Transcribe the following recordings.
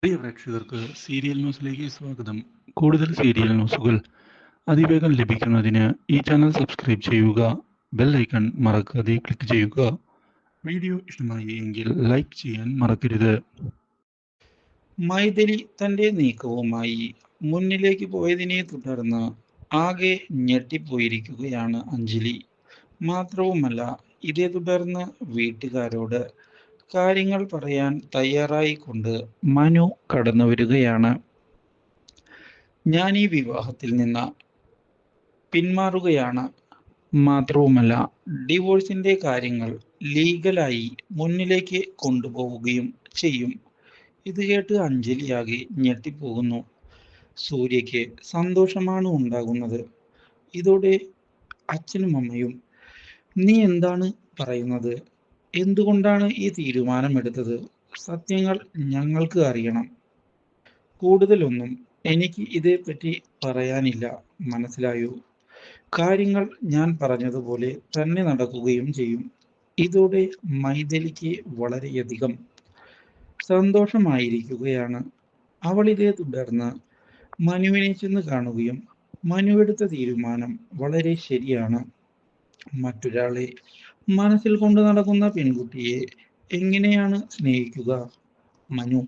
പ്രിയ പ്രേക്ഷകർക്ക് സീരിയൽ ന്യൂസിലേക്ക് സ്വാഗതം. കൂടുതൽ സീരിയൽ ന്യൂസുകൾ അതിവേഗം ലഭിക്കുന്നതിന് ഈ ചാനൽ സബ്സ്ക്രൈബ് ചെയ്യുക. ബെൽ ഐക്കൺ മറക്കാതെ ക്ലിക്ക് ചെയ്യുക. വീഡിയോ ഇഷ്ടമായി എങ്കിൽ ലൈക്ക് ചെയ്യാൻ മറക്കരുത്. മൈഥിലി തന്റെ നീക്കവുമായി മുന്നിലേക്ക് പോയതിനെ തുടർന്ന് ആകെ ഞെട്ടിപ്പോയിരിക്കുകയാണ് അഞ്ജലി. മാത്രവുമല്ല, ഇതേ തുടർന്ന് വീട്ടുകാരോട് കാര്യങ്ങൾ പറയാൻ തയ്യാറായിക്കൊണ്ട് മനു കടന്നു വരികയാണ്. ഞാൻ ഈ വിവാഹത്തിൽ നിന്ന് പിന്മാറുകയാണ്. മാത്രവുമല്ല, ഡിവോഴ്സിന്റെ കാര്യങ്ങൾ ലീഗലായി മുന്നിലേക്ക് കൊണ്ടുപോവുകയും ചെയ്യും. ഇത് കേട്ട് അഞ്ജലിയാകെ ഞെട്ടിപ്പോകുന്നു. സൂര്യയ്ക്ക് സന്തോഷമാണ് ഉണ്ടാകുന്നത്. ഇതോടെ അച്ഛനും അമ്മയും, നീ എന്താണ് പറയുന്നത്? എന്തുകൊണ്ടാണ് ഈ തീരുമാനമെടുത്തത്? സത്യങ്ങൾ ഞങ്ങൾക്ക് അറിയണം. കൂടുതലൊന്നും എനിക്ക് ഇതേപ്പറ്റി പറയാനില്ല, മനസ്സിലായോ? കാര്യങ്ങൾ ഞാൻ പറഞ്ഞതുപോലെ തന്നെ നടക്കുകയും ചെയ്യും. ഇതോടെ മൈഥിലിക്ക് വളരെയധികം സന്തോഷമായിരിക്കുകയാണ്. അവൾ ഇതേ തുടർന്ന് മനുവിനെ ചെന്ന് കാണുകയും മനുവെടുത്ത തീരുമാനം വളരെ ശരിയാണ്. മറ്റൊരാളെ മനസ്സിൽ കൊണ്ട് നടക്കുന്ന പെൺകുട്ടിയെ എങ്ങനെയാണ് സ്നേഹിക്കുക? മനു,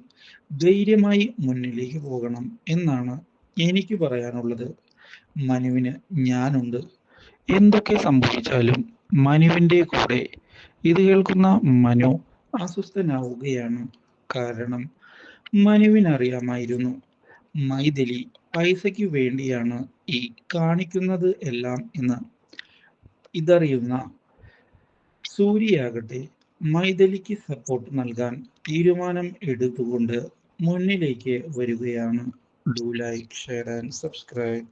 ധൈര്യമായി മുന്നിലേക്ക് പോകണം എന്നാണ് എനിക്ക് പറയാനുള്ളത്. മനുവിന് ഞാനുണ്ട്. എന്തൊക്കെ സംഭവിച്ചാലും മനുവിൻ്റെ കൂടെ. ഇത് കേൾക്കുന്ന മനു അസ്വസ്ഥനാവുകയാണ്. കാരണം മനുവിനറിയാമായിരുന്നു മൈഥിലി പൈസയ്ക്ക് വേണ്ടിയാണ് ഈ കാണിക്കുന്നത് എല്ലാം എന്ന്. ഇതറിയുന്ന സൂര്യയാകട്ടെ മൈഥിലിക്ക് സപ്പോർട്ട് നൽകാൻ തീരുമാനം എടുത്തുകൊണ്ട് മുന്നിലേക്ക് വരികയാണ്. Do like, share and subscribe.